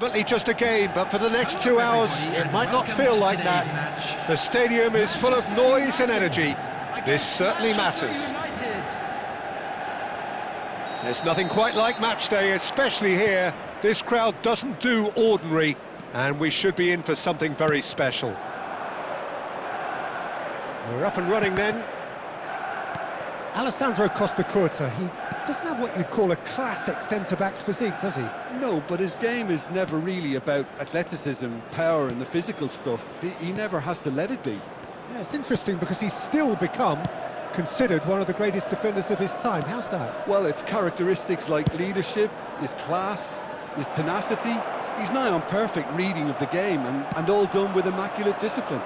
Ultimately just a game, but for the next 2 hours it might not feel like that. The stadium is full of noise and energy. This certainly matters. There's nothing quite like match day, especially here. This crowd doesn't do ordinary, and we should be in for something very special. We're up and running then. Alessandro Costa Curta, he doesn't have what you'd call a classic centre-back's physique, does he? No, but his game is never really about athleticism, power and the physical stuff. He never has to let it be. Yeah, it's interesting because he's still become considered one of the greatest defenders of his time. How's that? Well, it's characteristics like leadership, his class, his tenacity. He's nigh on perfect reading of the game and all done with immaculate discipline.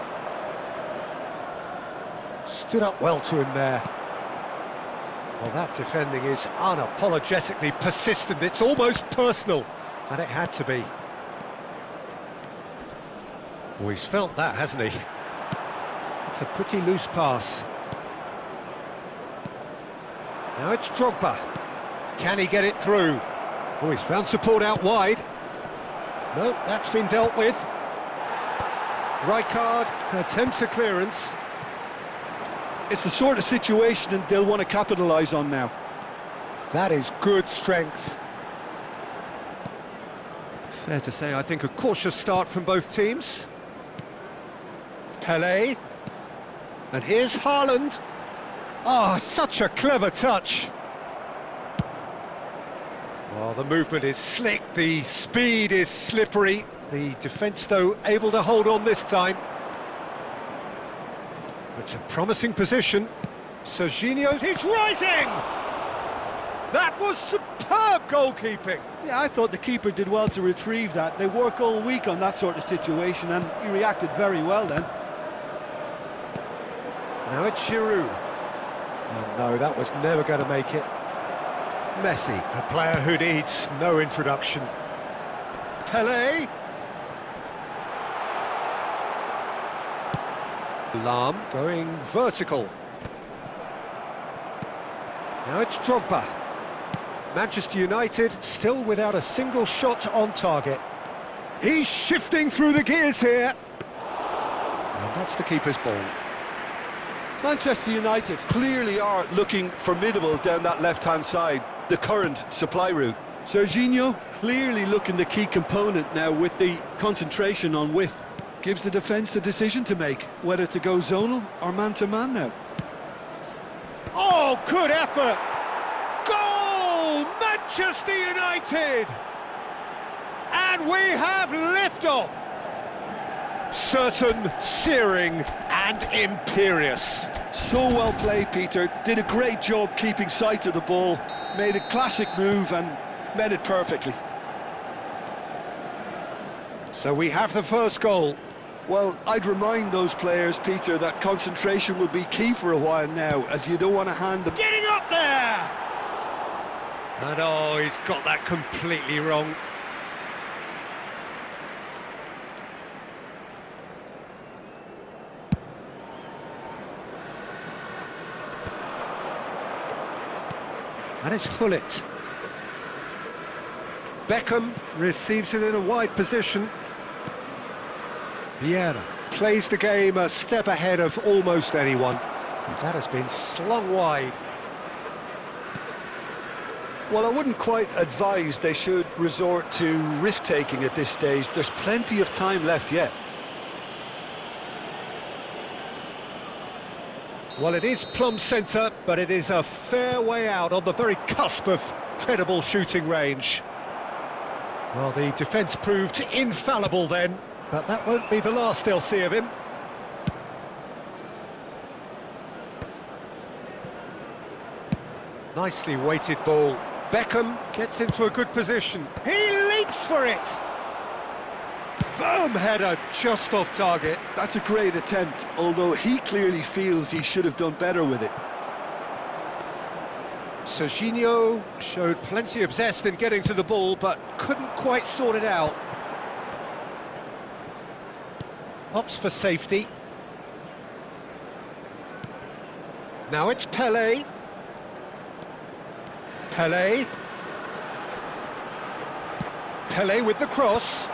Stood up well to him there. Well, that defending is unapologetically persistent. It's almost personal, and it had to be. Oh, he's felt that, hasn't he? It's a pretty loose pass. Now it's Drogba. Can he get it through? Oh, he's found support out wide. No, that's been dealt with. Rijkaard attempts a clearance. It's the sort of situation they'll want to capitalise on now. That is good strength. Fair to say, I think a cautious start from both teams. Pelé. And here's Haaland. Oh, such a clever touch. Well, the movement is slick, the speed is slippery. The defence, though, able to hold on this time. It's a promising position. Serginho, he's rising! That was superb goalkeeping. Yeah, I thought the keeper did well to retrieve that. They work all week on that sort of situation and he reacted very well then. Now it's Giroud. Oh, no, that was never going to make it. Messi, a player who needs no introduction. Pelé. Lam going vertical. Now it's Drogba. Manchester United still without a single shot on target. He's shifting through the gears here. And that's the keeper's ball. Manchester United clearly are looking formidable down that left-hand side, the current supply route. Serginho clearly looking the key component now with the concentration on width. Gives the defence a decision to make, whether to go zonal or man-to-man now. Oh, good effort! Goal! Manchester United! And we have liftoff! Certain, searing and imperious. So well played, Peter. Did a great job keeping sight of the ball. Made a classic move and met it perfectly. So we have the first goal. Well, I'd remind those players, Peter, that concentration will be key for a while now, as you don't want to hand them... Getting up there! And oh, he's got that completely wrong. And it's Gullit. Beckham receives it in a wide position. Vieira plays the game a step ahead of almost anyone. And that has been slung wide. Well, I wouldn't quite advise they should resort to risk-taking at this stage. There's plenty of time left yet. Well, it is plumb centre, but it is a fair way out on the very cusp of credible shooting range. Well, the defence proved infallible then, but that won't be the last they'll see of him. Nicely weighted ball. Beckham gets into a good position. He leaps for it! Firm header just off target. That's a great attempt, although he clearly feels he should have done better with it. Serginho showed plenty of zest in getting to the ball, but couldn't quite sort it out. Opts for safety. Now it's Pelé. Pelé. Pele with the cross.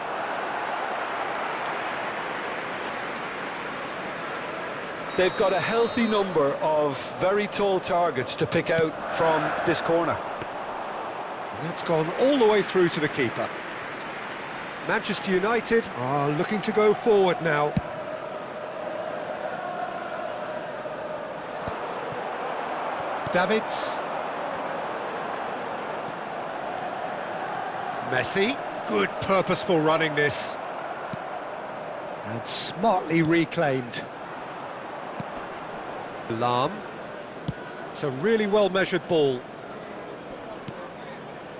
They've got a healthy number of very tall targets to pick out from this corner. That's gone all the way through to the keeper. Manchester United are looking to go forward now. Davids. Messi. Good purposeful running this. And smartly reclaimed. Lahm. It's a really well-measured ball.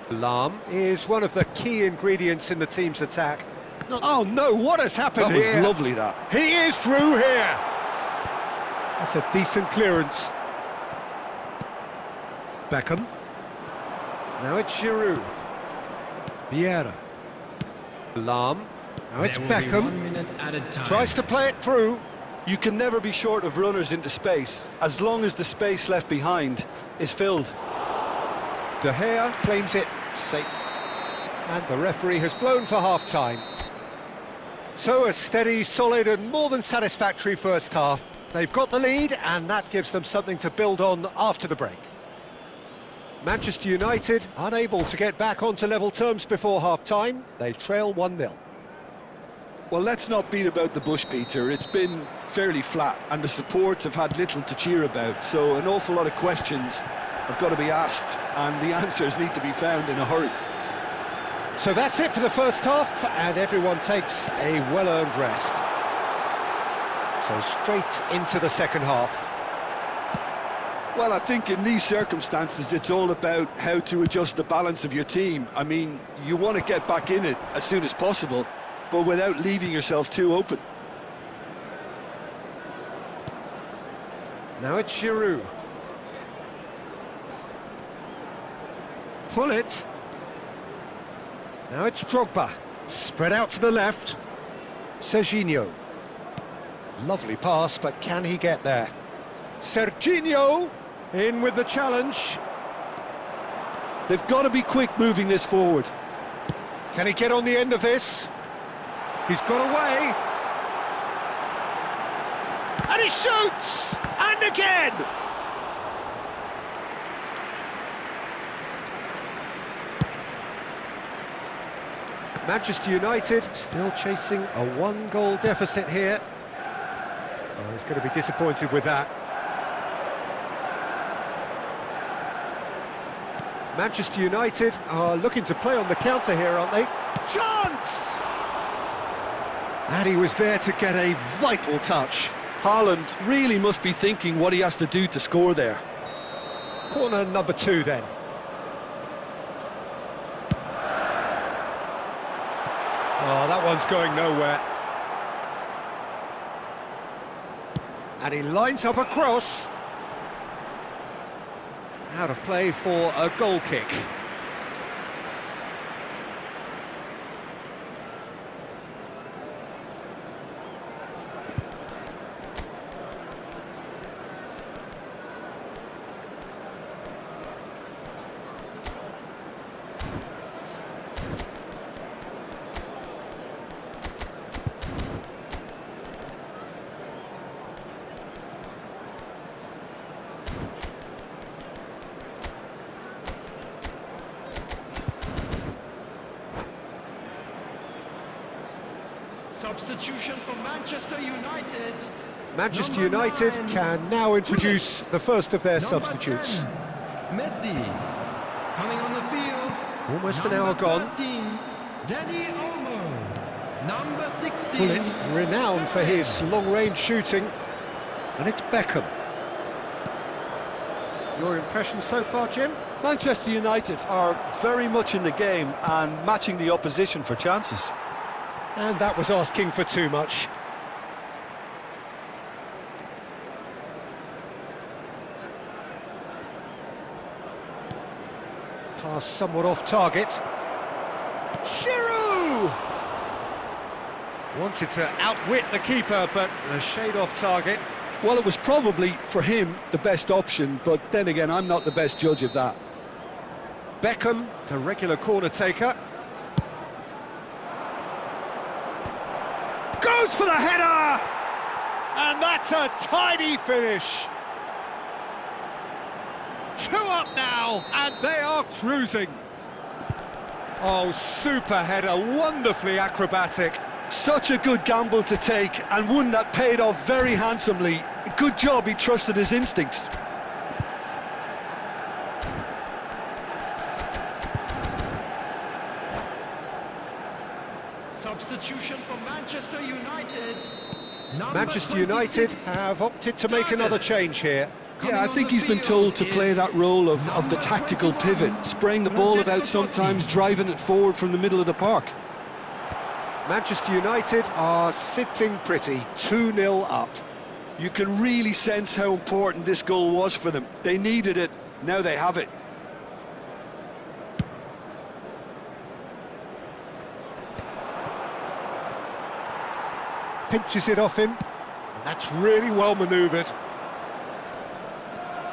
Lahm is one of the key ingredients in the team's attack. Oh no, what has happened here? That was lovely, that. He is through here! That's a decent clearance. Beckham. Now it's Giroud. Vieira. Lahm. Now it's Beckham. Tries to play it through. You can never be short of runners into space, as long as the space left behind is filled. De Gea claims it safe. And the referee has blown for half-time. So a steady, solid and more than satisfactory first half. They've got the lead and that gives them something to build on after the break. Manchester United unable to get back onto level terms before half-time. They trail 1-0. Well, let's not beat about the bush, Peter. It's been fairly flat and the supports have had little to cheer about, so an awful lot of questions have got to be asked and the answers need to be found in a hurry. So that's it for the first half and everyone takes a well-earned rest. So straight into the second half. Well, I think in these circumstances it's all about how to adjust the balance of your team. I mean, you want to get back in it as soon as possible, but without leaving yourself too open. Now it's Giroud. Pull it. Now it's Drogba. Spread out to the left. Serginho. Lovely pass, but can he get there? Serginho in with the challenge. They've got to be quick moving this forward. Can he get on the end of this? He's got away. And he shoots! And again! Manchester United still chasing a one-goal deficit here. Oh, he's going to be disappointed with that. Manchester United are looking to play on the counter here, aren't they? Chance! And he was there to get a vital touch. Haaland really must be thinking what he has to do to score there. Corner number 2 then. Oh, that one's going nowhere. And he lines up a cross. Out of play for a goal kick. Substitution for Manchester United. Manchester Number United 9, can now introduce the first of their Number substitutes. 10, Messi. Coming on the field. Almost an Number hour gone. 13, Danny Olmo. Number 16. Bullet, renowned for his long-range shooting. And it's Beckham. Your impression so far, Jim? Manchester United are very much in the game and matching the opposition for chances. And that was asking for too much. Pass somewhat off target. Giroud! Wanted to outwit the keeper, but a shade off target. Well, it was probably, for him, the best option, but then again, I'm not the best judge of that. Beckham, the regular corner taker. goes for the header! And that's a tidy finish. 2 up now, and they are cruising. Oh, super header, wonderfully acrobatic. Such a good gamble to take, and one that paid off very handsomely. Good job he trusted his instincts. Substitution for Manchester United. Manchester United have opted to make another change here. Yeah, I think he's been told to play that role of the tactical pivot, spraying the ball about sometimes, driving it forward from the middle of the park. Manchester United are sitting pretty, 2-0 up. You can really sense how important this goal was for them. They needed it, now they have it. Pinches it off him, and that's really well manoeuvred.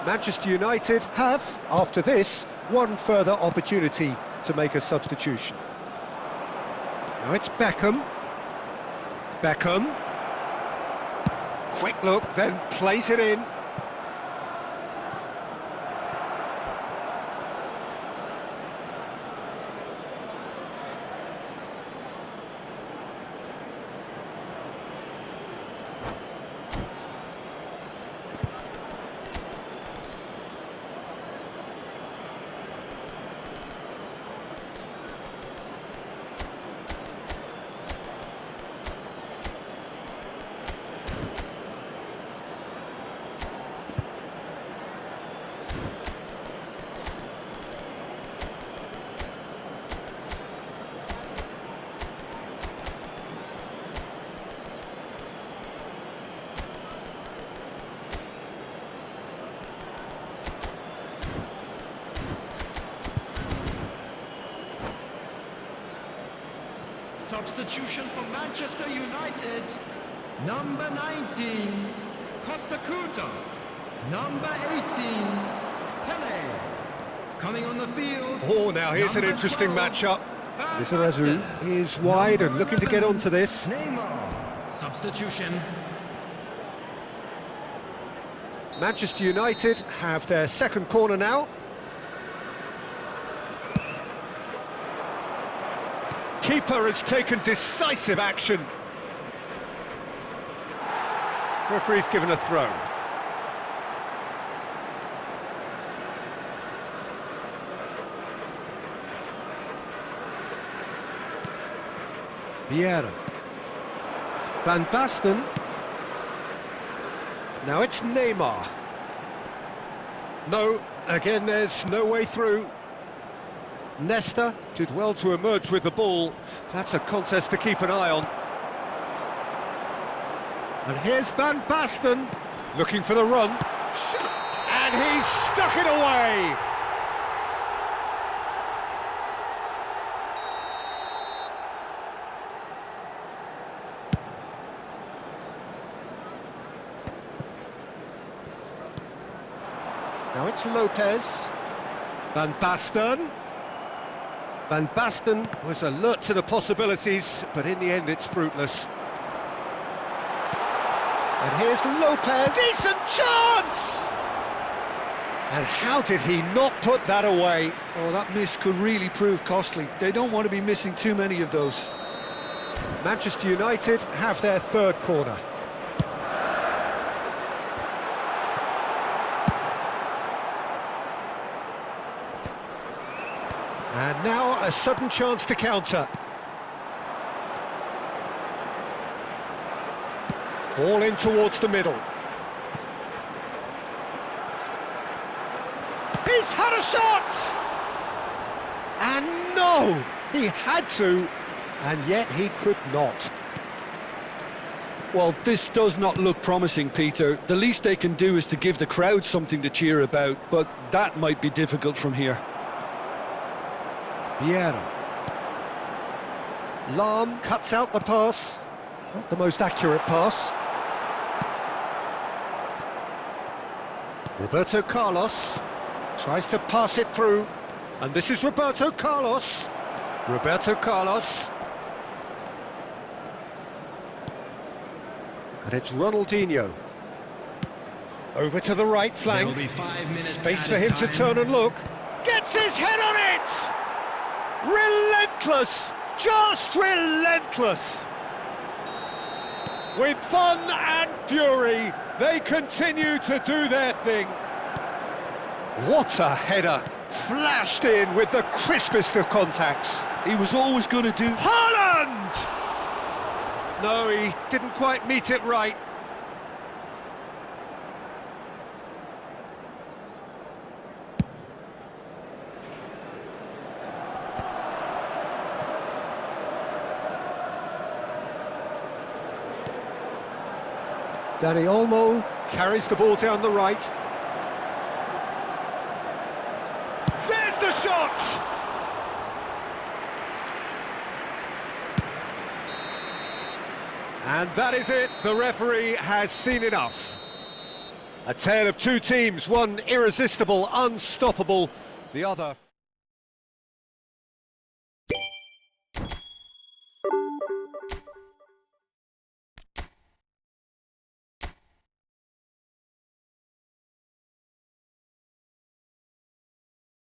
Manchester United have, after this, one further opportunity to make a substitution. Now it's Beckham. Beckham. Quick look, then plays it in. Substitution for Manchester United. Number 19, Costa Curta. Number 18, Pele. Coming on the field. Oh, now here's an interesting 12, matchup. Van Lizarazu Basten. is wide and Number looking to get 11, onto this. Neymar. Substitution. Manchester United have their second corner now. Keeper has taken decisive action. Referee's given a throw. Vieira. Van Basten. Now it's Neymar. No, again there's no way through. Nesta did well to emerge with the ball. That's a contest to keep an eye on. And here's Van Basten, looking for the run. And he's stuck it away! Now it's Lopez. Van Basten. Van Basten was alert to the possibilities, but in the end it's fruitless. And here's Lopez. Decent chance! And how did he not put that away? Oh, that miss could really prove costly. They don't want to be missing too many of those. Manchester United have their third corner. And now a sudden chance to counter. Ball in towards the middle. He's had a shot! And no! He had to, and yet he could not. Well, this does not look promising, Peter. The least they can do is to give the crowd something to cheer about, but that might be difficult from here. Vieira. Lahm cuts out the pass. Not the most accurate pass. Roberto Carlos tries to pass it through. And this is Roberto Carlos. Roberto Carlos. And it's Ronaldinho. Over to the right There'll flank. be 5 minutes Space for added him to time. turn and look. Gets his head on it! Relentless! Just relentless! With fun and fury, they continue to do their thing. What a header! Flashed in with the crispest of contacts. He was always going to do... Haaland! No, he didn't quite meet it right. Danny Olmo carries the ball down the right. There's the shot! And that is it. The referee has seen enough. A tale of two teams, one irresistible, unstoppable, the other...